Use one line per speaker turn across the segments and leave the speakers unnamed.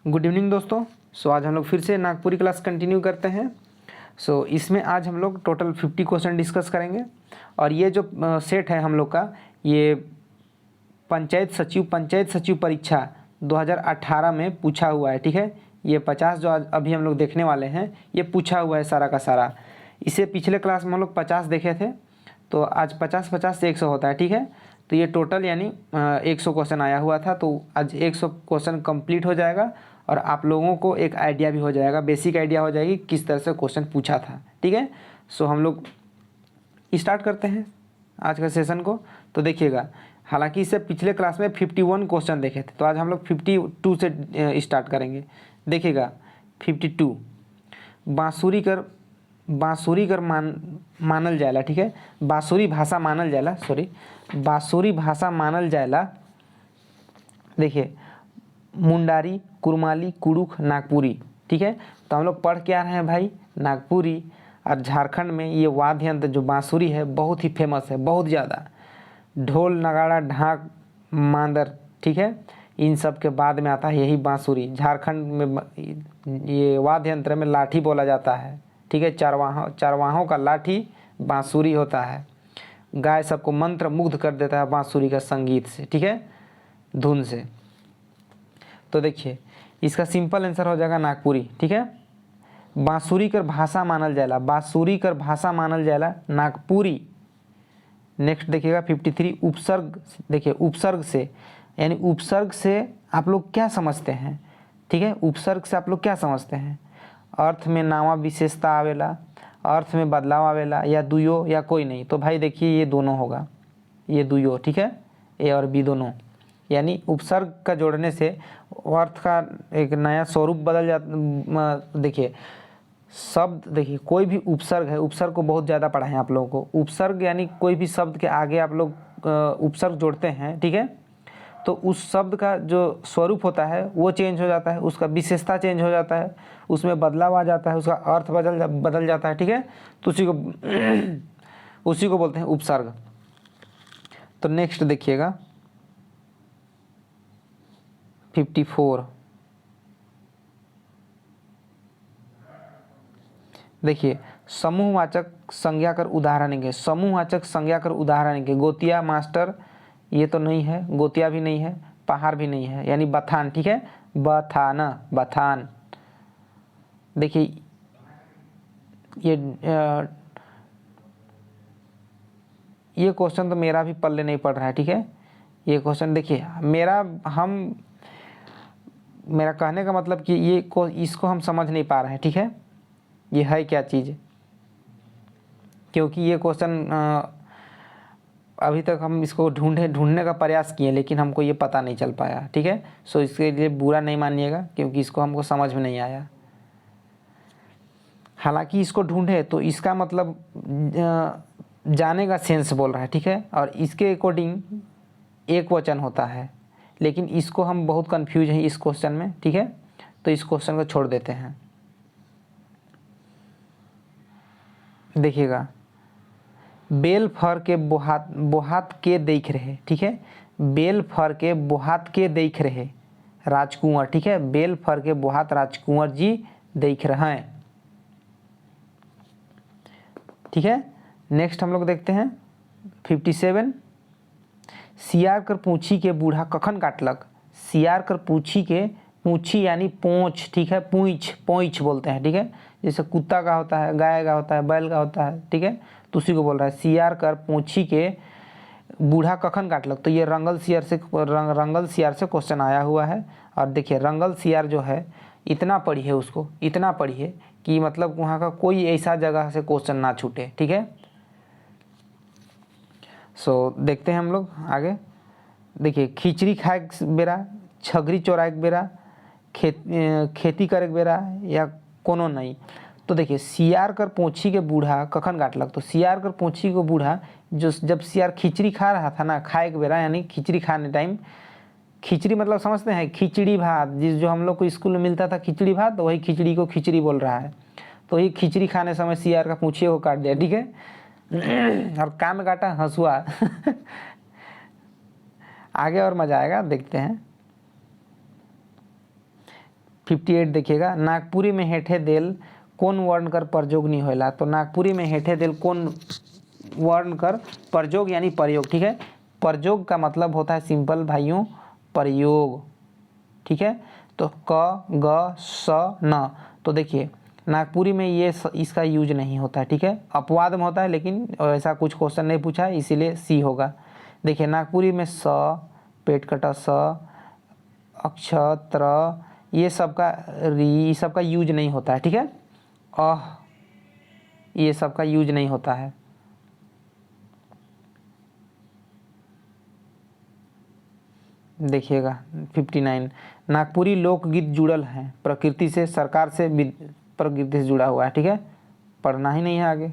Good evening दोस्तों। आज हम लोग फिर से नागपुरी क्लास कंटिन्यू करते हैं। इसमें आज हम लोग टोटल 50 क्वेश्चन डिस्कस करेंगे और ये जो सेट है हम लोग का, ये पंचायत सचिव परीक्षा 2018 में पूछा हुआ है। ठीक है, ये 50 जो आज अभी हम लोग देखने वाले हैं ये पूछा हुआ है सारा का सारा। इसे पिछले क्लास में हम लोग 50 देखे थे, तो आज 50 से 100 होता है। ठीक है, तो ये टोटल यानी 100 क्वेश्चन आया हुआ था, तो आज 100 क्वेश्चन कंप्लीट हो जाएगा और आप लोगों को एक आइडिया भी हो जाएगा, बेसिक आइडिया हो जाएगी किस तरह से क्वेश्चन पूछा था। ठीक है, हम लोग स्टार्ट करते हैं आज का सेशन को। तो देखिएगा, हालांकि इससे पिछले क्लास में 51 क्वेश्चन देखे थे, तो आज हम लोग 52 से स्टार्ट करेंगे। देखिएगा 52, बांसुरी कर मानल जाएला। ठीक है, बांसुरी भाषा मानल जाएला, बांसुरी भाषा मानल जाएला। देखिए, मुंडारी, कुरमाली, कुड़ुख, नागपुरी। ठीक है, तो हम लोग पढ़ के आ रहे हैं भाई नागपुरी। और झारखंड में ये वाद्य यंत्र जो बांसुरी है बहुत ही फेमस है, बहुत ज़्यादा। ढोल, नगाड़ा, ढाक, मांदर, ठीक है, इन सब के बाद में आता है यही बांसुरी। झारखंड में ये वाद्य यंत्र में लाठी बोला जाता है। ठीक है, चारवाहों का लाठी बांसुरी होता है। गाय सबको मंत्र मुग्ध कर देता है बांसुरी का संगीत से। ठीक है, धुन से। तो देखिए, इसका सिंपल आंसर हो जाएगा नागपुरी। ठीक है, बांसुरी कर भाषा मानल जाएला, बांसुरी कर भाषा मानल जाएला नागपुरी। नेक्स्ट देखिएगा 53, उपसर्ग। देखिए, उपसर्ग से यानी उपसर्ग से आप लोग क्या समझते हैं? ठीक है, उपसर्ग से आप लोग क्या समझते हैं? अर्थ में नावा विशेषता आवेला, अर्थ में बदलाव आवेला, या दुयो या कोई नहीं। तो भाई देखिए, ये दोनों होगा, ये दुयो। ठीक है, ए और बी दोनों, यानी उपसर्ग का जोड़ने से अर्थ का एक नया स्वरूप बदल जाता। देखिए शब्द, देखिए कोई भी उपसर्ग है, उपसर्ग को बहुत ज़्यादा पढ़ा है आप लोगों को। उपसर्ग यानी कोई भी शब्द के आगे आप लोग उपसर्ग जोड़ते हैं। ठीक है, तो उस शब्द का जो स्वरूप होता है वो चेंज हो जाता है, उसका विशेषता चेंज हो जाता है, उसमें बदलाव आ जाता है, उसका अर्थ बदल जाता है। ठीक है, तो उसी को बोलते हैं उपसर्ग। तो नेक्स्ट देखिएगा 54। देखिए, समूहवाचक संज्ञा कर उदाहरण के, समूहवाचक संज्ञा कर उदाहरण के। गोतिया, मास्टर, ये तो नहीं है, गोतिया भी नहीं है, पहाड़ भी नहीं है, यानी बथान। ठीक है, बथाना, बथान। देखिए ये क्वेश्चन तो मेरा भी पल्ले नहीं पड़ रहा है। ठीक है, ये क्वेश्चन देखिए, मेरा कहने का मतलब कि इसको हम समझ नहीं पा रहे हैं। ठीक है, ये है क्या चीज़, क्योंकि ये क्वेश्चन अभी तक हम इसको ढूंढने का प्रयास किए, लेकिन हमको ये पता नहीं चल पाया। ठीक है, इसके लिए बुरा नहीं मानिएगा, क्योंकि इसको हमको समझ में नहीं आया। हालांकि इसको ढूंढे तो इसका मतलब जाने का सेंस बोल रहा है। ठीक है, और इसके अकॉर्डिंग एक वचन होता है, लेकिन इसको हम बहुत कंफ्यूज हैं इस क्वेश्चन में। ठीक है, तो इस क्वेश्चन को छोड़ देते हैं। देखिएगा, बेल फर के बोहात के देख रहे। ठीक है, बेल फर के बोहात के देख रहे राजकुंवर। ठीक है, बेल फर के बोहात राजकुंवर जी देख रहे हैं। ठीक है, नेक्स्ट हम लोग देखते हैं 57, सियार कर पूछी के बूढ़ा कखन काटलक। सियार कर पूछी के, पूछी यानी पोंछ। ठीक है, पोंछ बोलते हैं। ठीक है, जैसे कुत्ता का होता है, गाय का होता है, बैल का होता है। ठीक है, तो उसी को बोल रहा है, सियार कर पूछी के बूढ़ा कखन काटलक। तो ये रंगल सियार से क्वेश्चन आया हुआ है। और देखिए, रंगल सियार जो है, इतना पढ़िए उसको, इतना पढ़िए कि मतलब वहाँ का कोई ऐसा जगह से क्वेश्चन ना छूटे। ठीक है, देखते हैं हम लोग आगे। देखिए, खिचड़ी खाए बेरा, छगरी चोराए बेरा, खेती करे बेरा, या कोनो नहीं। तो देखिए, सियार कर पोछी के बूढ़ा कखन काटलक। तो सियार कर पोछी को बूढ़ा, जब सियार खिचड़ी खा रहा था ना, खाए के बेरा यानी खिचड़ी खाने टाइम, खिचड़ी मतलब समझते हैं खिचड़ी भात, जो हम लोग को स्कूल में मिलता था खिचड़ी भात, तो वही खिचड़ी को खिचड़ी बोल रहा है। तो ये खिचड़ी खाने समय सियार का पूछिए को काट दिया। ठीक है, और कान में काटा हंसुआ। आगे और मजा आएगा, देखते हैं। 58 देखिएगा, नागपुरी में हेठे देल कौन वर्ण कर प्रयोग नहीं होला। तो नागपुरी में हेठे देल कौन वर्ण कर प्रयोग यानी प्रयोग, ठीक है। प्रयोग का मतलब होता है सिंपल भाइयों प्रयोग, ठीक है। तो क ग स न, तो देखिए नागपुरी में ये इसका यूज नहीं होता है, ठीक है। अपवाद में होता है लेकिन ऐसा कुछ क्वेश्चन नहीं पूछा है, इसीलिए सी होगा। देखिए नागपुरी में स, पेट कटा स, अक्षत्र, ये सब का री सब का यूज नहीं होता है, ठीक है। ये सब का यूज नहीं होता है। देखिएगा 59, नागपुरी लोकगीत जुड़ल है प्रकृति से, सरकार से, प्रकृति से जुड़ा हुआ है, ठीक है। पढ़ना ही नहीं है आगे।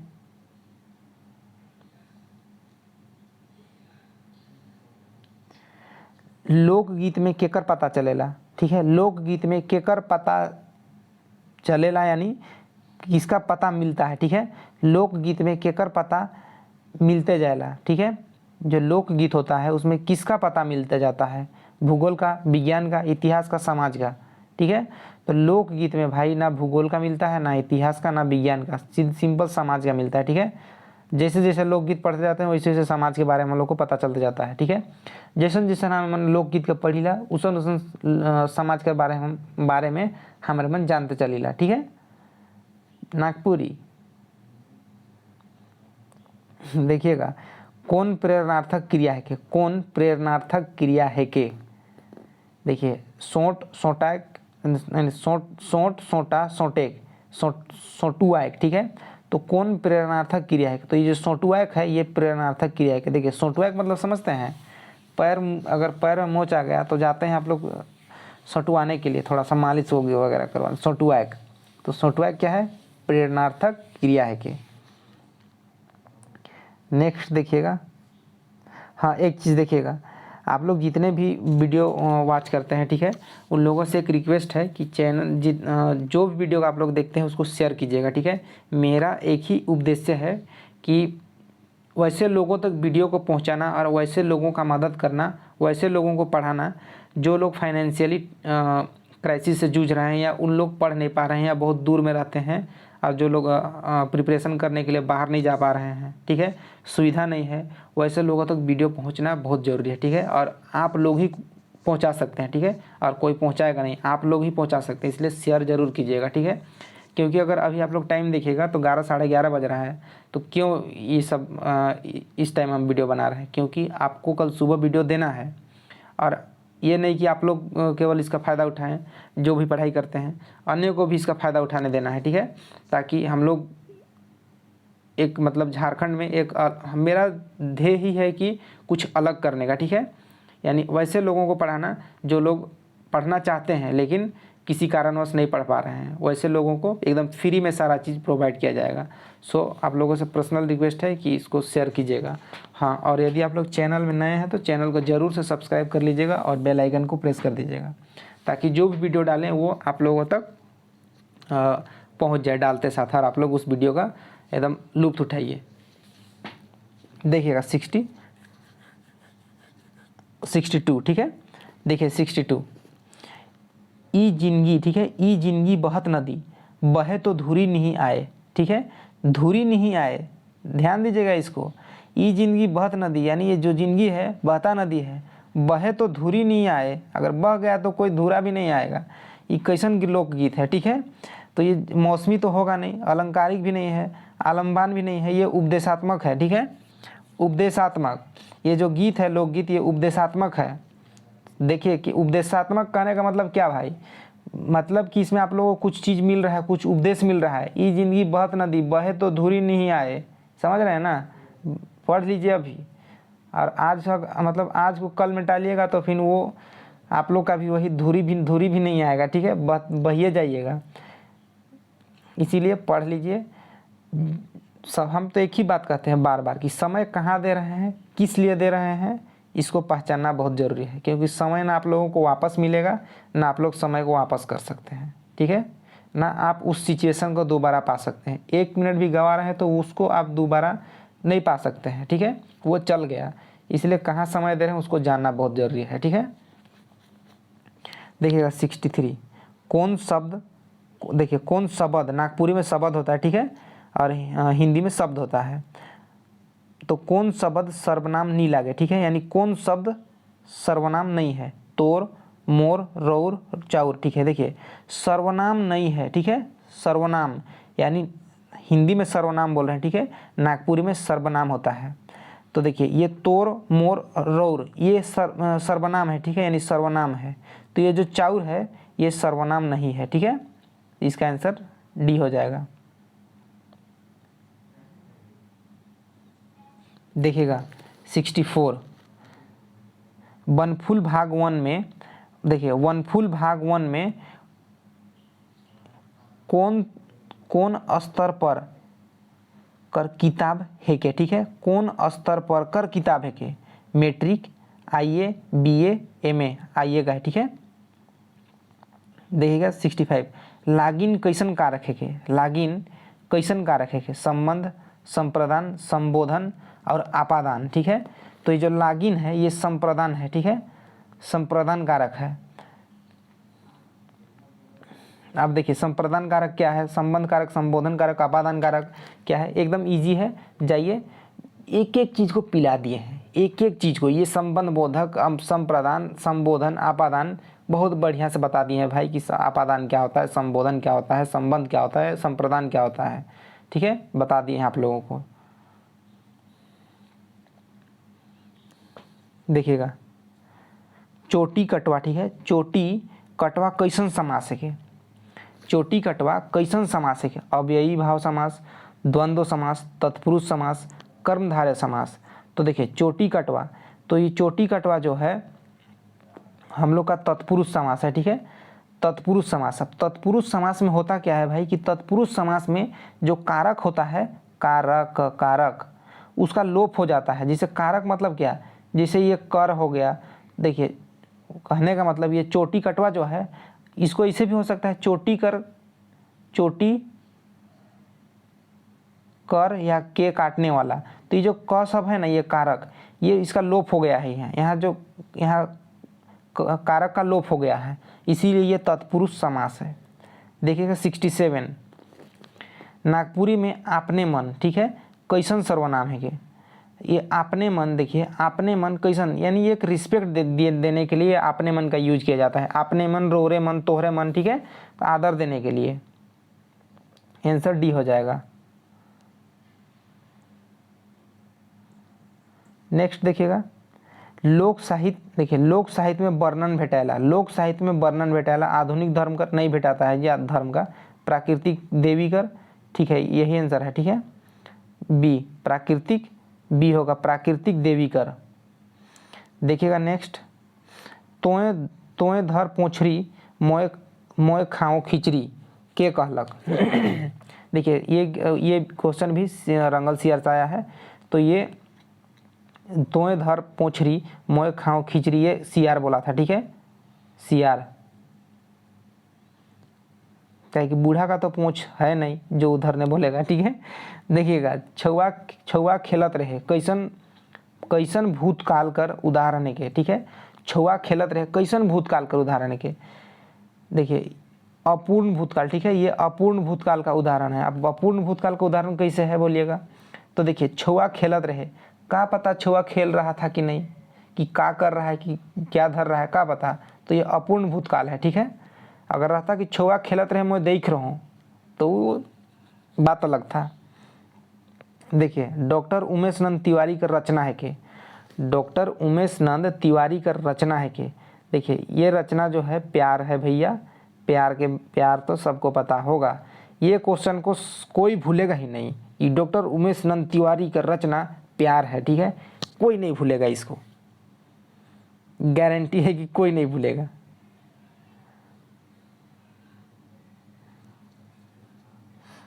लोकगीत में केकर पता चलेला, ठीक है। लोकगीत में केकर पता चलेला यानी किसका पता मिलता है, ठीक है। लोकगीत में केकर पता मिलते जाएला, ठीक है। जो लोकगीत होता है उसमें किसका पता मिलते जाता है, भूगोल का, विज्ञान का, इतिहास का, समाज का, ठीक है। तो लोकगीत में भाई ना भूगोल का मिलता है, ना इतिहास का, ना विज्ञान का, सिंपल समाज का मिलता है, ठीक है। जैसे जैसे लोकगीत पढ़ते जाते हैं वैसे वैसे समाज के बारे में हम लोग को पता चलता जाता है, ठीक है। जैसन जैसन हम लोकगीत के पढ़ीला उसन उसन समाज के बारे में हमारे मन जानते चलीला, ठीक है। नागपुरी देखिएगा, कौन प्रेरणार्थक क्रिया है के, कौन प्रेरणार्थक क्रिया है के। देखिए सोंट सोटाक, सोंट सोटा सोटेक, सोटुआक, ठीक है। तो कौन प्रेरणार्थक क्रिया है, तो ये जो सोटुआक है ये प्रेरणार्थक क्रिया है। देखिए सोटुआक मतलब समझते हैं, पैर, अगर पैर में मोच आ गया तो जाते हैं आप लोग सटुआने के लिए, थोड़ा सा मालिश होगी वगैरह करवाने, सोटुआक। तो सोटुआक क्या है, प्रेरणार्थक क्रिया है के। नेक्स्ट देखिएगा, हाँ एक चीज़ देखिएगा, आप लोग जितने भी वीडियो वॉच करते हैं, ठीक है, उन लोगों से एक रिक्वेस्ट है कि चैनल जो भी वीडियो आप लोग देखते हैं उसको शेयर कीजिएगा, ठीक है। मेरा एक ही उद्देश्य है कि वैसे लोगों तक वीडियो को पहुंचाना और वैसे लोगों का मदद करना, वैसे लोगों को पढ़ाना जो लोग फाइनेंशियली क्राइसिस से जूझ रहे हैं, या उन लोग पढ़ नहीं पा रहे हैं, या बहुत दूर में रहते हैं, और जो लोग प्रिपरेशन करने के लिए बाहर नहीं जा पा रहे हैं, ठीक है, सुविधा नहीं है, वैसे लोगों तक वीडियो पहुंचना बहुत ज़रूरी है, ठीक है। और आप लोग ही पहुंचा सकते हैं, ठीक है, और कोई पहुंचाएगा नहीं, आप लोग ही पहुंचा सकते हैं, इसलिए शेयर ज़रूर कीजिएगा, ठीक है। क्योंकि अगर अभी आप लोग टाइम देखिएगा तो 11 साढ़े 11 बज रहा है, तो क्यों ये सब इस टाइम हम वीडियो बना रहे हैं, क्योंकि आपको कल सुबह वीडियो देना है। और ये नहीं कि आप लोग केवल इसका फ़ायदा उठाएं, जो भी पढ़ाई करते हैं अन्य को भी इसका फ़ायदा उठाने देना है, ठीक है। ताकि हम लोग एक मतलब झारखंड में एक मेरा ध्येय ही है कि कुछ अलग करने का, ठीक है। यानी वैसे लोगों को पढ़ाना जो लोग पढ़ना चाहते हैं लेकिन किसी कारणवश नहीं पढ़ पा रहे हैं, वैसे लोगों को एकदम फ्री में सारा चीज़ प्रोवाइड किया जाएगा। सो आप लोगों से पर्सनल रिक्वेस्ट है कि इसको शेयर कीजिएगा। हाँ, और यदि आप लोग चैनल में नए हैं तो चैनल को ज़रूर से सब्सक्राइब कर लीजिएगा और बेल आइकन को प्रेस कर दीजिएगा, ताकि जो भी वीडियो डालें वो आप लोगों तक पहुँच जाए डालते साथ, और आप लोग उस वीडियो का एकदम लुत्फ़ उठाइए। देखिएगा 62, ठीक है। देखिए 62, ई जिंदगी, ठीक है, ई जिंदगी बहत नदी, बहे तो धुरी नहीं आए, ठीक है, धुरी नहीं आए, ध्यान दीजिएगा इसको। ई जिंदगी बहत नदी यानी ये जो जिंदगी है बहता नदी है, बहे तो धुरी नहीं आए, अगर बह गया तो कोई धुरा भी नहीं आएगा। ये कैसन लोकगीत है, ठीक है। तो ये मौसमी तो होगा नहीं, अलंकारिक भी नहीं है, आलम्बान भी नहीं है, ये उपदेशात्मक है, ठीक है, उपदेशात्मक। ये जो गीत है लोकगीत ये उपदेशात्मक है। देखिए कि उपदेशात्मक कहने का मतलब क्या भाई, मतलब कि इसमें आप लोगों को कुछ चीज़ मिल रहा है, कुछ उपदेश मिल रहा है। ये जिंदगी बहत नदी, बहे तो धुरी नहीं आए, समझ रहे हैं ना, पढ़ लीजिए अभी। और आज मतलब आज को कल में टालिएगा तो फिर वो आप लोग का भी वही धुरी भी नहीं आएगा, ठीक है, बहिए जाइएगा। इसीलिए पढ़ लीजिए। सब हम तो एक ही बात कहते हैं बार बार कि समय कहाँ दे रहे हैं, किस लिए दे रहे हैं, इसको पहचानना बहुत ज़रूरी है। क्योंकि समय ना आप लोगों को वापस मिलेगा, ना आप लोग समय को वापस कर सकते हैं, ठीक है, ना आप उस सिचुएशन को दोबारा पा सकते हैं। 1 मिनट भी गंवा रहे हैं तो उसको आप दोबारा नहीं पा सकते हैं, ठीक है, वो चल गया। इसलिए कहाँ समय दे रहे हैं उसको जानना बहुत ज़रूरी है, ठीक है। देखिएगा 63, कौन शब्द, देखिए कौन शब्द, नागपुरी में शब्द होता है, ठीक है, और हिंदी में शब्द होता है। तो कौन शब्द सर्वनाम नहीं लागे, ठीक है, यानी कौन शब्द सर्वनाम नहीं है। तोर, मोर, रौर, चाउर, ठीक है। देखिए सर्वनाम नहीं है, ठीक है, सर्वनाम यानी हिंदी में सर्वनाम बोल रहे हैं, ठीक है, नागपुरी में सर्वनाम होता है। तो देखिए ये तोर, मोर, रौर ये सर्वनाम है, ठीक है, यानी सर्वनाम है। तो ये जो चाउर है ये सर्वनाम नहीं है, ठीक है, इसका आंसर डी हो जाएगा। देखिएगा 64 वनफूल भाग 1 में, देखिए वनफूल भाग 1 में कौन कौन स्तर पर कर किताब है के, ठीक है, कौन स्तर पर कर किताब है के, मैट्रिक, आईए, बीए, एमए, आईए का है, ठीक है। देखिएगा 65 लागिन कैसन कारक है के, लागिन कैसन कारक है के, संबंध, संप्रदान, संबोधन और आपादान, ठीक है। तो ये जो लागिन है ये संप्रदान है, ठीक है, संप्रदान कारक है। आप देखिए संप्रदान कारक क्या है, संबंध कारक, संबोधन कारक, आपादान कारक क्या है, एकदम इजी है। जाइए एक एक चीज़ को पिला दिए हैं, एक एक चीज़ को, ये संबंध बोधक, संप्रदान, संबोधन, आपादान बहुत बढ़िया से बता दिए हैं भाई कि आपादान क्या होता है, संबोधन क्या होता है, संबंध क्या होता है, संप्रदान क्या होता है, ठीक है, बता दिए हैं आप लोगों को। देखिएगा चोटी कटवा, ठीक है, चोटी कटवा कैसन समास है के, चोटी कटवा कैसन समास है के, अव्ययी भाव समास, द्वंद्व समास, तत्पुरुष समास, कर्मधारय समास। तो देखिए चोटी कटवा, तो ये चोटी कटवा जो है हम लोग का तत्पुरुष समास है, ठीक है, तत्पुरुष समास। अब तत्पुरुष समास में होता क्या है भाई कि तत्पुरुष समास में जो कारक होता है, कारक, कारक उसका लोप हो जाता है। जैसे कारक मतलब क्या, जैसे ये कर हो गया, देखिए कहने का मतलब ये चोटी कटवा जो है इसको इसे भी हो सकता है चोटी कर, चोटी कर या के काटने वाला। तो ये जो क सब है ना ये कारक, ये इसका लोप हो गया है, यहाँ जो यहाँ कारक का लोप हो गया है, इसीलिए ये तत्पुरुष समास है। देखिएगा 67 नागपुरी में आपने मन, ठीक है, कैसन सर्वनाम है के, ये आपने मन, देखिए आपने मन कैसन, यानी एक रिस्पेक्ट देने के लिए आपने मन का यूज किया जाता है। आपने मन, रोरे मन, तोहरे मन, ठीक है, आदर देने के लिए। आंसर डी हो जाएगा। नेक्स्ट देखिएगा लोक साहित्य, देखिए लोक साहित्य में वर्णन भेटाला, लोक साहित्य में वर्णन भेटाला आधुनिक धर्म का नहीं भेटाता है, या धर्म का प्राकृतिक देवी कर, ठीक है, यही आंसर है, ठीक है, बी प्राकृतिक, बी होगा प्राकृतिक देवी कर। देखिएगा नेक्स्ट तोए तोए धर पोछरी मोए मोए खाओ खिचड़ी के कहलक। देखिए ये क्वेश्चन भी रंगल सियार से आया है। तो ये तोए धर पोछरी मोए खाओ खिचड़ी ये सियार बोला था, ठीक है, सियार, क्या कि बूढ़ा का तो पूंछ है नहीं जो उधर ने बोलेगा, ठीक है। देखिएगा छुआ छुआ खेलत रहे कैसन कैसन भूतकाल कर उदाहरण के, ठीक है, छुआ खेलत रहे कैसन भूतकाल कर उदाहरण के। देखिए अपूर्ण भूतकाल, ठीक है, ये अपूर्ण भूतकाल का उदाहरण है। अब अपूर्ण भूतकाल का उदाहरण कैसे है बोलिएगा। तो देखिए छुआ खेलत रहे, का पता छुआ खेल रहा था कि नहीं, कि का कर रहा है, कि क्या धर रहा है, का पता। तो ये अपूर्ण भूतकाल है, ठीक है। अगर रहता कि छुआ खेलत रहे मैं देख रहा हूँ तो वो बात अलग था। देखिए डॉक्टर उमेश नंद तिवारी का रचना है के, डॉक्टर उमेश नंद तिवारी का रचना है के। देखिए ये रचना जो है प्यार है भैया, प्यार तो सबको पता होगा। ये क्वेश्चन को कोई भूलेगा ही नहीं, ये डॉक्टर उमेश नंद तिवारी का रचना प्यार है, ठीक है, कोई नहीं भूलेगा इसको, गारंटी है कि कोई नहीं भूलेगा।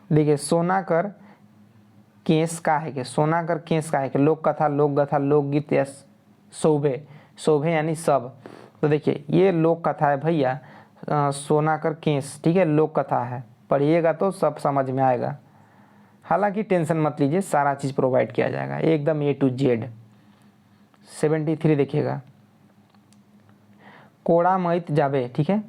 देखिए सोनाकर केस का है कि, सोनाकर केस का है कि, लोक कथा, लोक गाथा, लोकगीत या शोभे, शोभे यानी सब। तो देखिए ये लोक कथा है भैया, सोनाकर केस, ठीक है, लोक कथा है, पढ़िएगा तो सब समझ में आएगा। हालांकि टेंशन मत लीजिए, सारा चीज़ प्रोवाइड किया जाएगा एकदम A to Z। 73 देखिएगा कोड़ा मैत जाबे, ठीक है,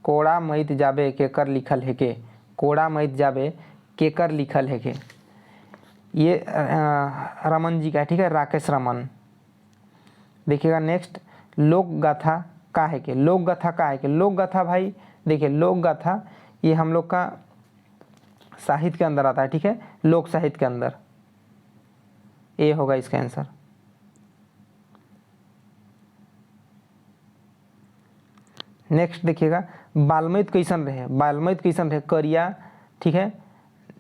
कोड़ा मइत जाबे केकर लिखल है के, कोड़ा मइत जाबे केकर लिखल है के, ये रमन जी का है, ठीक है, राकेश रमन। देखिएगा नेक्स्ट, लोक गाथा का है के, लोक गाथा का है के, लोक गाथा भाई देखिए लोक गाथा ये हम लोग का साहित्य के अंदर आता है, ठीक है, लोक साहित्य के अंदर, ये होगा इसका आंसर। नेक्स्ट देखिएगा, बाल्मीत कैसन रहे, बाल्मीत कैसन रहे, करिया, ठीक है,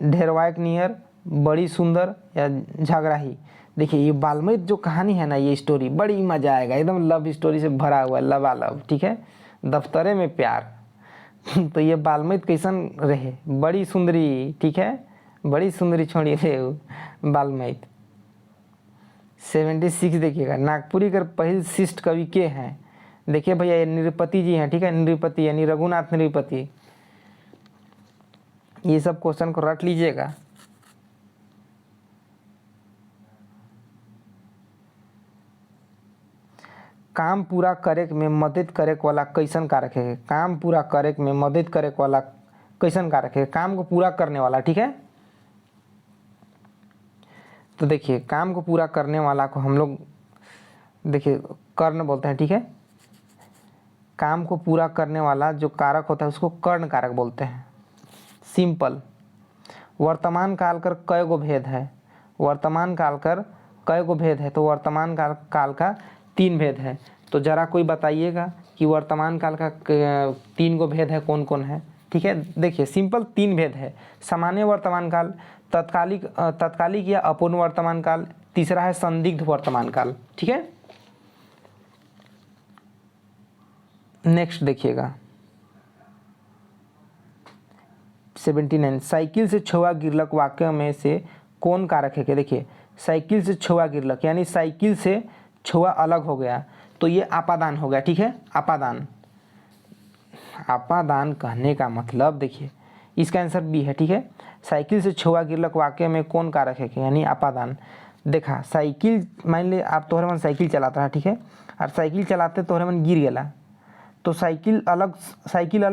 ढेरवायक नियर, बड़ी सुंदर या झगड़ाही। देखिए ये बाल्मीत जो कहानी है ना, ये स्टोरी बड़ी मजा आएगा, एकदम लव स्टोरी से भरा हुआ है, लबालब, ठीक है, दफ्तरे में प्यार। तो ये बाल्मीत कैसन रहे, बड़ी सुंदरी, ठीक है, बड़ी सुंदरी छोड़ी रहे बाल्मीत। 76 देखिएगा, नागपुरी कर पहल शिष्ट कवि के हैं। देखिए भैया ये नृपति जी हैं, ठीक है, नृपति यानी रघुनाथ नृपति। ये सब क्वेश्चन को रट लीजिएगा। काम पूरा करे में मदद करे वाला कैसन कारक है, काम पूरा करे में मदद करे वाला कैसन कारक है, काम को पूरा करने वाला, ठीक है। तो देखिए काम को पूरा करने वाला को हम लोग देखिए कर्ण बोलते हैं, ठीक है, काम को पूरा करने वाला जो कारक होता है उसको कर्ण कारक बोलते हैं। सिंपल। वर्तमान काल कर कय गो भेद है, वर्तमान काल कर कय गो भेद है, तो वर्तमान काल का 3 भेद है। तो जरा कोई बताइएगा कि वर्तमान काल का 3 गो भेद है कौन कौन है, ठीक है। देखिए सिंपल 3 भेद है, सामान्य वर्तमान काल, तत्कालिक या अपूर्ण वर्तमान काल, तीसरा है संदिग्ध वर्तमान काल, ठीक है। नेक्स्ट देखिएगा 79, साइकिल से छुआ गिरलक वाक्य में से कौन कारक है। देखिए साइकिल से छुआ गिरलक यानी साइकिल से छुआ अलग हो गया, तो ये आपादान हो गया, ठीक है, आपादान। आपादान कहने का मतलब देखिए इसका आंसर बी है, ठीक है। साइकिल से छुआ गिरलक वाक्य में कौन कारक है यानी आपादान। देखा साइकिल मान ली आप तोहरे मन साइकिल चलाता है, ठीक है, और साइकिल चलाते तोहरे मन गिर गया, तो साइकिल अलग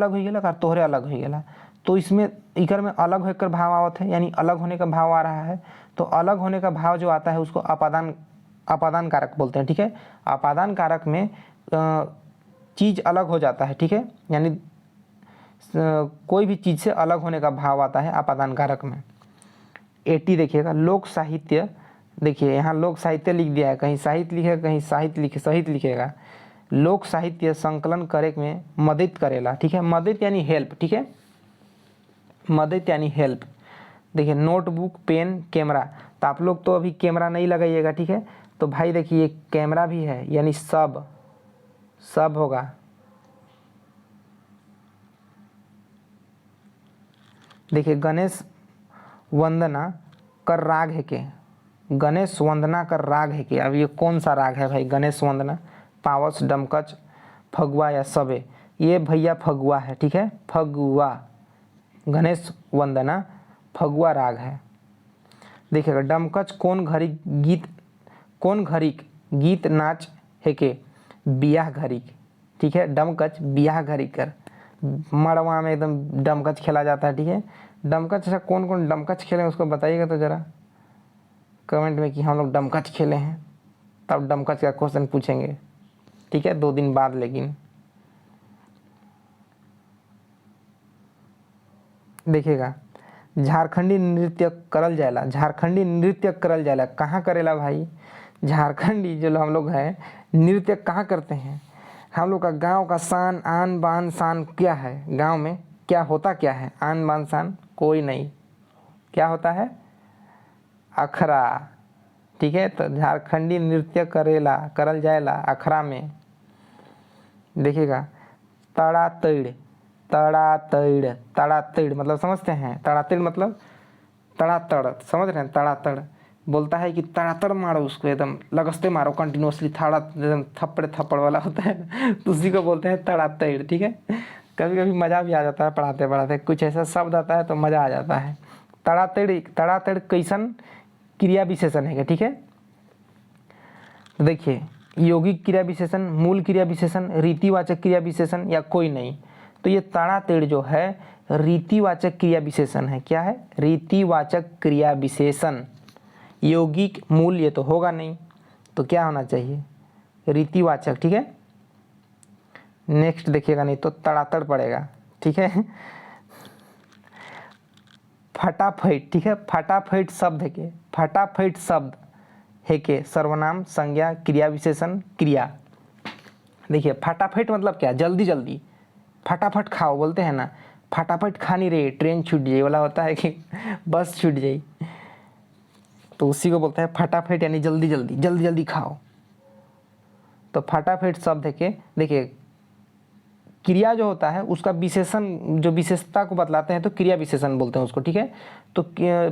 हो गया और तोहरे अलग हो गया, तो इसमें इकर में अलग होकर भाव आवत है, यानी अलग होने का भाव आ रहा है। तो अलग होने का भाव जो आता है उसको आपादान कारक बोलते हैं, ठीक है। आपादान कारक में चीज़ अलग हो जाता है, ठीक है, यानी कोई भी चीज़ से अलग होने का भाव आता है आपादान कारक में। 80 देखिएगा, लोक साहित्य। देखिए यहाँ लोक साहित्य लिख दिया है, कहीं साहित्य लिखेगा कहीं साहित्य लिखेगा। लोक साहित्य संकलन करे में मदद करेला, ठीक है, मदद यानी हेल्प, ठीक है, मदद यानी हेल्प। देखिए नोटबुक, पेन, कैमरा, तो आप लोग तो अभी कैमरा नहीं लगाइएगा, ठीक है, तो भाई देखिए ये कैमरा भी है यानी सब होगा। देखिए गणेश वंदना कर राग है के, गणेश वंदना कर राग है के। अब ये कौन सा राग है भाई, गणेश वंदना, पावस, डमकच, फगुआ या सबे। ये भैया फगुआ है, ठीक है, फगुआ। गणेश वंदना फगुआ राग है। देखिएगा डमकच कौन घड़ी गीत नाच है के, बियाह घड़ी, ठीक है, डमकच बियाह घड़ी कर। मड़वा में एकदम डमकच खेला जाता है, ठीक है। डमकच ऐसा कौन कौन डमकच खेले उसको बताइएगा तो ज़रा कमेंट में कि हम लोग डमकच खेले हैं, तब डमकच का क्वेश्चन पूछेंगे, ठीक है, 2 दिन बाद। लेकिन देखिएगा झारखंडी नृत्य करल जाएला, झारखंडी नृत्य करल जाएला, कहाँ करेला भाई, झारखंडी जो हम लोग हैं नृत्य कहाँ करते हैं। हम लोग का गांव का शान, आन बान शान क्या है, गांव में क्या होता, क्या है आन बान शान, कोई नहीं, क्या होता है अखरा, ठीक है। तो झारखंडी नृत्य करल जाएला अखरा में। देखिएगा तड़ातड़ मतलब समझते हैं, तड़ातड़ मतलब तड़ातड़, समझ रहे हैं, तड़ातड़ बोलता है कि तड़ातड़ मारो उसको, एकदम लगस्ते मारो कंटिन्यूसली, एकदम थप्पड़ वाला होता है, तो उसी को बोलते हैं तड़ातड़, ठीक है। कभी कभी मज़ा भी आ जाता है पढ़ाते पढ़ाते, कुछ ऐसा शब्द आता है तो मज़ा आ जाता है। तड़ातड़ कैसन क्रिया विशेषण है, ठीक है। देखिए यौगिक क्रिया विशेषण, मूल क्रिया विशेषण, रीतिवाचक क्रिया विशेषण या कोई नहीं। तो ये तड़ातेड़ जो है रीतिवाचक क्रिया विशेषण है। क्या है? रीतिवाचक क्रिया विशेषण। यौगिक मूल ये तो होगा नहीं, तो क्या होना चाहिए? रीतिवाचक। ठीक है, नेक्स्ट देखिएगा, नहीं तो तड़ातड़ पड़ेगा। ठीक है, फटाफट। ठीक है, फटाफट शब्द है के, फटाफट शब्द है के सर्वनाम, संज्ञा, क्रिया विशेषण, क्रिया। देखिए फटाफट मतलब क्या? जल्दी जल्दी, फटाफट खाओ बोलते हैं ना, फटाफट खा नहीं रही, ट्रेन छूट जाए वाला होता है कि बस छूट जाए, तो उसी को बोलते हैं फटाफट, यानी जल्दी जल्दी, जल्दी जल्दी खाओ। तो फटाफट शब्द है के, देखिए क्रिया जो होता है उसका विशेषण, जो विशेषता को बतलाते हैं तो क्रिया विशेषण बोलते हैं उसको। ठीक है, तो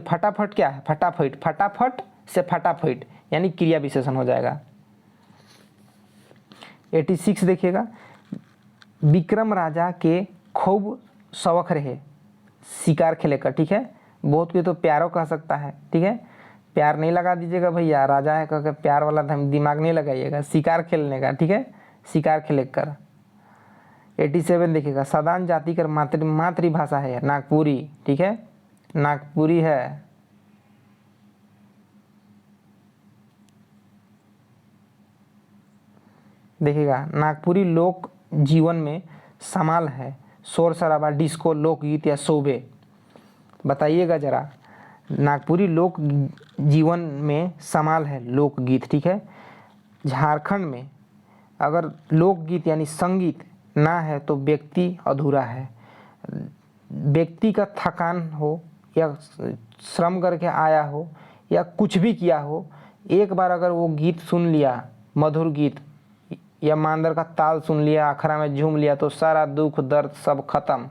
फटाफट क्या है? फटाफट, फटाफट से फटाफट यानी क्रिया विशेषण हो जाएगा। 86 देखिएगा, विक्रम राजा के खूब शौक रहे शिकार खेले का। ठीक है, बहुत कोई तो प्यारो कह सकता है। ठीक है, प्यार नहीं लगा दीजिएगा भैया, राजा है कह के प्यार वाला दिमाग नहीं लगाइएगा, शिकार खेलने का। ठीक है, शिकार खेले कर। 87 देखिएगा, सदान जाति कर मातृभाषा है नागपुरी। ठीक है, नागपुरी है। देखिएगा, नागपुरी लोक जीवन में समाल है, शोर शराबा, डिस्को, लोकगीत या शोभे। बताइएगा जरा, नागपुरी लोक जीवन में समाल है लोकगीत। ठीक है, झारखंड में अगर लोकगीत यानी संगीत ना है तो व्यक्ति अधूरा है। व्यक्ति का थकान हो या श्रम करके आया हो या कुछ भी किया हो, एक बार अगर वो गीत सुन लिया, मधुर गीत या मांदर का ताल सुन लिया, आखरा में झूम लिया, तो सारा दुख दर्द सब खत्म।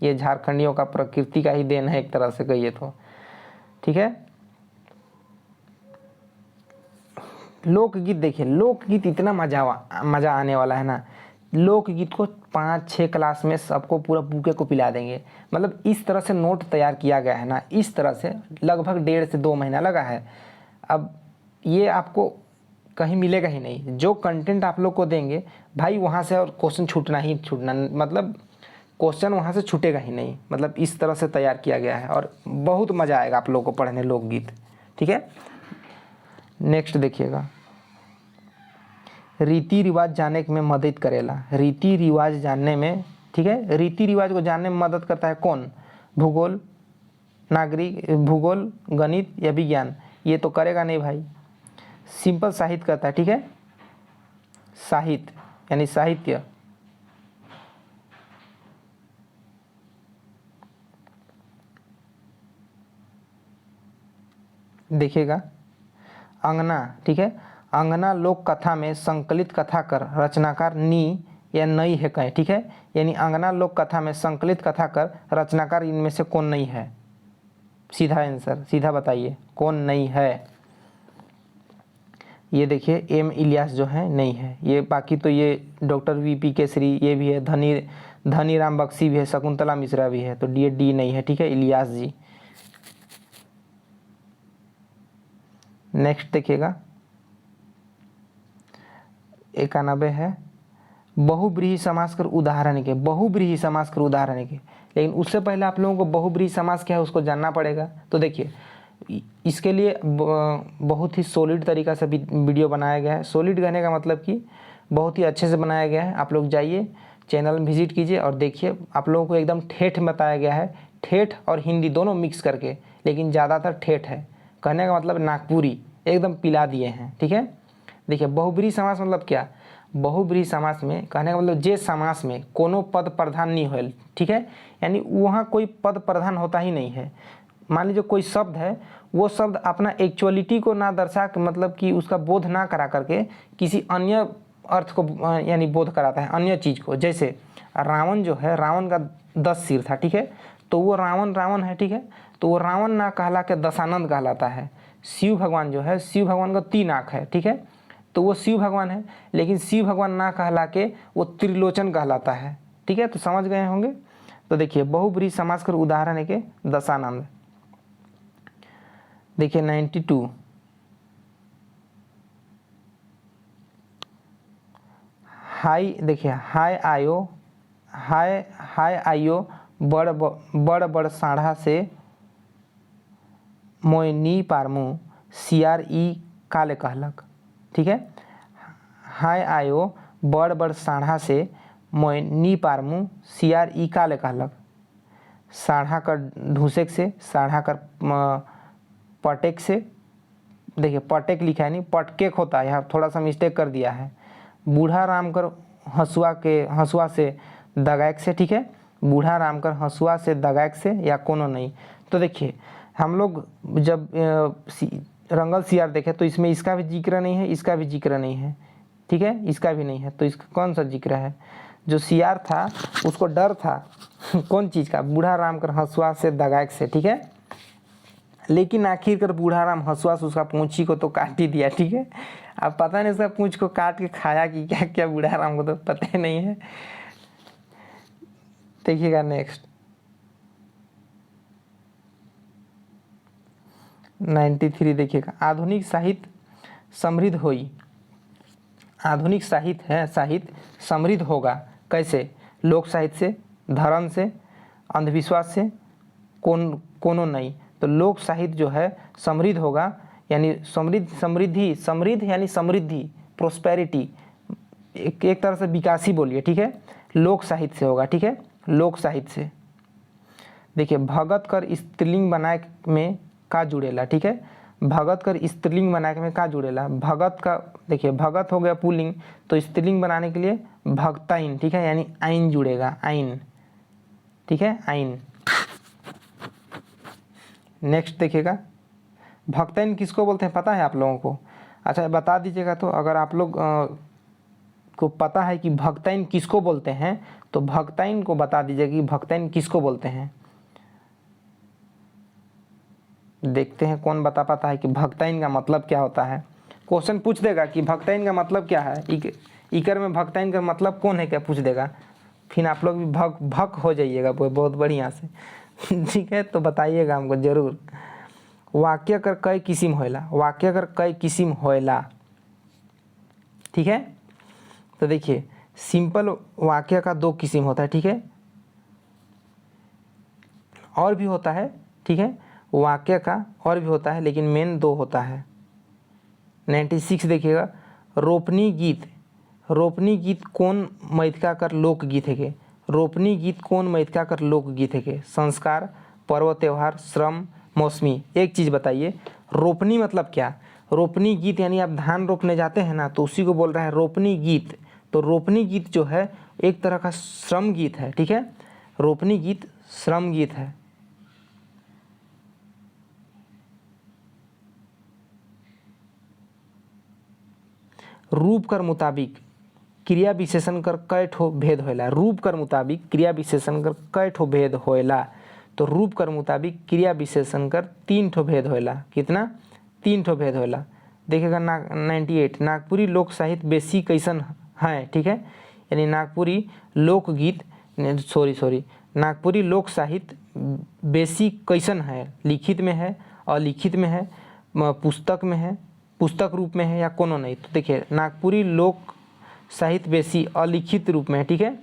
ये झारखंडियों का प्रकृति का ही देन है एक तरह से कहिए तो। ठीक है, लोकगीत देखिए, लोकगीत इतना मजा आने वाला है ना, लोकगीत को 5-6 क्लास में सबको पूरा बुके को पिला देंगे। मतलब इस तरह से नोट तैयार किया गया है ना, इस तरह से लगभग 1.5 से 2 महीना लगा है। अब ये आपको कहीं मिलेगा ही नहीं, जो कंटेंट आप लोग को देंगे भाई वहाँ से और क्वेश्चन छूटना ही छूटना, मतलब क्वेश्चन वहाँ से छूटेगा ही नहीं। मतलब इस तरह से तैयार किया गया है और बहुत मज़ा आएगा आप लोगों को पढ़ने लोकगीत। ठीक है, नेक्स्ट देखिएगा, रीति रिवाज जानने में मदद करेला। रीति रिवाज जानने में, ठीक है, रीति रिवाज को जानने में मदद करता है कौन? भूगोल, नागरिक, भूगोल, गणित या विज्ञान? ये तो करेगा नहीं भाई। सिंपल साहित्य करता है। ठीक है, साहित्य यानी साहित्य। देखिएगा, अंगना। ठीक है, अंगना लोक कथा में संकलित कथा कर रचनाकार नी या नई है कहें। ठीक है, यानी अंगना लोक कथा में संकलित कथा कर रचनाकार इनमें से कौन नहीं है? सीधा आंसर, सीधा बताइए कौन नहीं है? ये देखिए एम इलियास जो है नहीं है, ये बाकी तो ये डॉक्टर वीपी केसरी ये भी है, धनी राम बख्शी भी है, शकुंतला मिश्रा भी है, तो डी नहीं है। ठीक है, इलियास जी। नेक्स्ट देखिएगा, 91 है, बहुब्रीहि समास कर उदाहरण के। बहुब्रीहि समास कर उदाहरण के, लेकिन उससे पहले आप लोगों को बहुब्रीहि समास क्या है उसको जानना पड़ेगा। तो देखिए इसके लिए बहुत ही सॉलिड तरीका से वीडियो बनाया गया है। सॉलिड कहने का मतलब कि बहुत ही अच्छे से बनाया गया है। आप लोग जाइए चैनल में विजिट कीजिए और देखिए, आप लोगों को एकदम ठेठ बताया गया है, ठेठ और हिंदी दोनों मिक्स करके, लेकिन ज़्यादातर ठेठ है। कहने का मतलब नागपुरी एकदम पिला दिए हैं। ठीक है, देखिए बहुब्रीहि समास मतलब क्या? बहुब्रीहि समास में कहने का मतलब जे समास में कोनो पद प्रधान नहीं होल। ठीक है, यानी वहाँ कोई पद प्रधान होता ही नहीं है। मान लीजिए कोई शब्द है, वो शब्द अपना एक्चुअलिटी को ना दर्शा के, मतलब कि उसका बोध ना करा करके किसी अन्य अर्थ को यानी बोध कराता है, अन्य चीज़ को। जैसे रावण जो है, रावण का 10 सिर था। ठीक है, तो वो रावण है। ठीक है, तो वो रावण ना कहला के दशानंद कहलाता है। शिव भगवान जो है, शिव भगवान का 3 आँख है। ठीक है, तो वो शिव भगवान है, लेकिन शिव भगवान ना कहला के वो त्रिलोचन कहलाता है। ठीक है, तो समझ गए होंगे। तो देखिए बहुब्रीहि समास कर उदाहरण है के दशानंद। देखिए 92, हाय। देखिए हाय आयो, हाय हाय आइयो बड़ बड़ साढ़ा से मोय नी पारमू सियार ई काले कहलक। ठीक है, हाय आयो बड़ बड़ साढ़ा से मोय नी पारमू सियार ई काले कहलक। साढ़ा कर ढूंसेक से, साढ़ा कर पटेक से, देखिए पटेक लिखा है नहीं पटकेक होता है, यहाँ थोड़ा सा मिस्टेक कर दिया है। बूढ़ा राम कर हंसुआ से दगाएक से। ठीक है, बूढ़ा राम कर हंसुआ से दगाएक से या कोनो नहीं। तो देखिए हम लोग जब रंगल सियार देखे तो इसमें इसका भी जिक्र नहीं है, इसका भी जिक्र नहीं है। ठीक है, इसका भी नहीं है, तो इसका कौन सा जिक्र है? जो सियार था उसको डर था कौन चीज़ का? बूढ़ा राम कर हंसुआ से दगाएक से। ठीक है, लेकिन आखिर कर बूढ़ा राम हंसुआ से उसका पूंछी को तो काट ही दिया। ठीक है, अब पता नहीं उसका पूंछ को काट के खाया कि क्या क्या, बूढ़ा राम को तो पता ही नहीं है। देखिएगा नेक्स्ट 93 देखिएगा, आधुनिक साहित्य समृद्ध होई। आधुनिक साहित्य है, साहित्य समृद्ध होगा कैसे? लोक साहित्य से, धर्म से, अंधविश्वास से, कोनो नहीं। तो लोक साहित्य जो है समृद्ध होगा, यानी समृद्ध यानी समृद्धि, प्रोस्पेरिटी, एक तरह से विकास ही बोलिए। ठीक है, लोक साहित्य से होगा। ठीक है, लोक साहित्य से। देखिए भगत कर स्त्रीलिंग बनाए में का जुड़ेला। ठीक है, भगत कर स्त्रीलिंग बनाए में का जुड़ेला? भगत का देखिए भगत हो गया पुल्लिंग, तो स्त्रीलिंग बनाने के लिए भक्ताइन। ठीक है, यानी आइन जुड़ेगा, आइन। ठीक है, आइन। नेक्स्ट देखिएगा, भक्ताइन किसको बोलते हैं पता है आप लोगों को? अच्छा बता दीजिएगा। तो अगर आप लोग को पता है कि भक्ताइन किसको बोलते हैं तो भक्ताइन को बता दीजिए कि भक्ताइन किसको बोलते हैं। देखते हैं कौन बता पाता है कि भक्ताइन का मतलब क्या होता है। क्वेश्चन पूछ देगा कि भक्ताइन का मतलब क्या है, इकर में भक्ताइन का मतलब कौन है क्या पूछ देगा, फिर आप लोग भी भक हो जाइएगा बहुत बढ़िया से। ठीक है, तो बताइएगा हमको जरूर। वाक्य कर कई किस्म होएला, वाक्य कर कई किस्म होएला। ठीक है, तो देखिए सिंपल वाक्य का 2 किस्म होता है। ठीक है, और भी होता है। ठीक है, वाक्य का और भी होता है, लेकिन मेन 2 होता है। 96 देखिएगा, रोपनी गीत। रोपनी गीत कौन मैथिका कर लोकगीत है के? रोपनी गीत कौन मैथिका कर लोकगीत है के? संस्कार, पर्व त्योहार, श्रम, मौसमी। एक चीज़ बताइए, रोपनी मतलब क्या? रोपनी गीत यानी आप धान रोपने जाते हैं ना, तो उसी को बोल रहा है रोपनी गीत। तो रोपनी गीत जो है एक तरह का श्रम गीत है। ठीक है, रोपनी गीत श्रम गीत है। रूप कर मुताबिक क्रिया विशेषण कर कई ठो भेद होएला। रूप कर मुताबिक क्रिया विशेषण कर कई ठो भेद होएला? तो रूप कर मुताबिक क्रिया विशेषण कर 3 ठो भेद होएला। कितना? 3 ठो भेद होएला। देखिएगा 98, नागपुरी लोक साहित्य बेसी कैसन है? ठीक है, यानी नागपुरी लोकगीत नागपुरी लोक साहित्य बेसी कैसन है? लिखित में है, अलिखित में है, पुस्तक में है, पुस्तक रूप में है या कोनो नहीं? तो देखिए नागपुरी लोक साहित्य बेसी अलिखित रूप में है। ठीक है,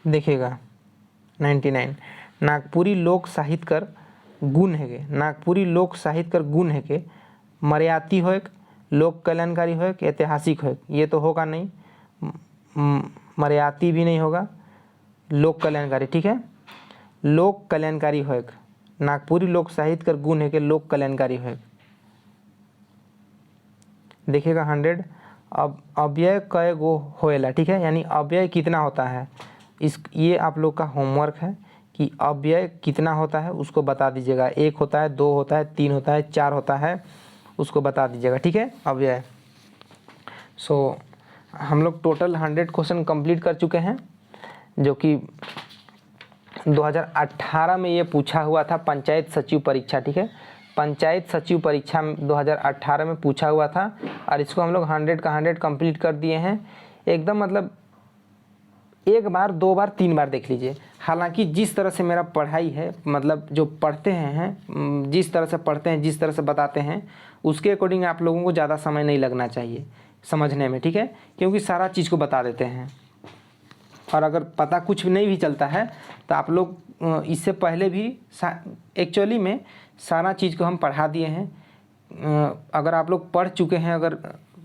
देखिएगा 99, नागपुरी लोक साहित्य कर गुण है के? नागपुरी लोक साहित्य कर गुण है के? मर्याती हो, लोक कल्याणकारी हो, ऐतिहासिक हो? ये तो होगा नहीं, मर्याती भी नहीं होगा, लोक कल्याणकारी। ठीक है, लोक कल्याणकारी हो। नागपुरी लोक साहित्य कर गुण है के लोक कल्याणकारी हो। देखिएगा 100, अब अव्यय कय गो होएला? ठीक है, यानी अव्यय कितना होता है? ये आप लोग का होमवर्क है कि अव्यय कितना होता है उसको बता दीजिएगा। 1 होता है, 2 होता है, 3 होता है, 4 होता है, उसको बता दीजिएगा। ठीक है, अव्यय। सो हम लोग टोटल 100 क्वेश्चन कंप्लीट कर चुके हैं, जो कि 2018 में ये पूछा हुआ था, पंचायत सचिव परीक्षा। ठीक है, पंचायत सचिव परीक्षा 2018 में पूछा हुआ था, और इसको हम लोग 100 का 100 कंप्लीट कर दिए हैं एकदम। मतलब एक बार, दो बार, तीन बार देख लीजिए। हालांकि जिस तरह से मेरा पढ़ाई है, मतलब जो पढ़ते हैं जिस तरह से पढ़ते हैं, जिस तरह से बताते हैं, उसके अकॉर्डिंग आप लोगों को ज़्यादा समय नहीं लगना चाहिए समझने में, ठीक है, क्योंकि सारा चीज़ को बता देते हैं। और अगर पता कुछ नहीं भी चलता है तो आप लोग इससे पहले भी एक्चुअली में सारा चीज़ को हम पढ़ा दिए हैं। अगर आप लोग पढ़ चुके हैं, अगर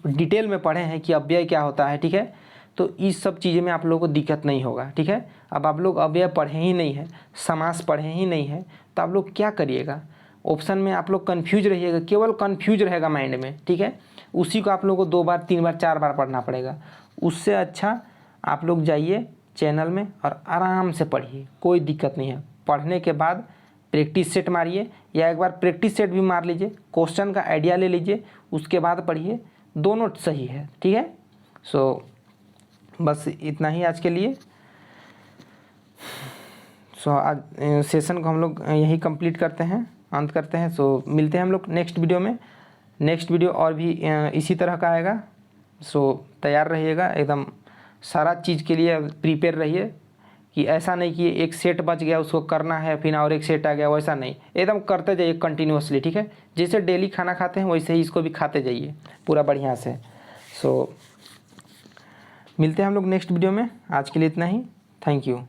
डिटेल में पढ़े हैं कि अव्यय क्या होता है, ठीक है, तो इस सब चीज़ें में आप लोगों को दिक्कत नहीं होगा, ठीक है। अब आप लोग अव्यय पढ़े ही नहीं है, समास पढ़े ही नहीं है, तो आप लोग क्या करिएगा, ऑप्शन में आप लोग कन्फ्यूज रहिएगा, केवल कन्फ्यूज रहेगा माइंड में, ठीक है। उसी को आप लोगों को 2 बार, 3 बार, 4 बार पढ़ना पड़ेगा। उससे अच्छा आप लोग जाइए चैनल में और आराम से पढ़िए, कोई दिक्कत नहीं है। पढ़ने के बाद प्रैक्टिस सेट मारिए, या एक बार प्रैक्टिस सेट भी मार लीजिए, क्वेश्चन का आइडिया ले लीजिए, उसके बाद पढ़िए, दोनों सही है, ठीक है। सो बस इतना ही आज के लिए। सो आज सेशन को हम लोग यही कंप्लीट करते हैं, अंत करते हैं। सो मिलते हैं हम लोग नेक्स्ट वीडियो में। नेक्स्ट वीडियो और भी इसी तरह का आएगा। सो तैयार रहिएगा, एकदम सारा चीज़ के लिए प्रिपेयर रहिए, कि ऐसा नहीं कि एक सेट बच गया उसको करना है फिर और एक सेट आ गया, वैसा नहीं, एकदम करते जाइए कंटिन्यूअसली, ठीक है। जैसे डेली खाना खाते हैं वैसे ही इसको भी खाते जाइए पूरा बढ़िया से। सो मिलते हैं हम लोग नेक्स्ट वीडियो में। आज के लिए इतना ही। Thank you.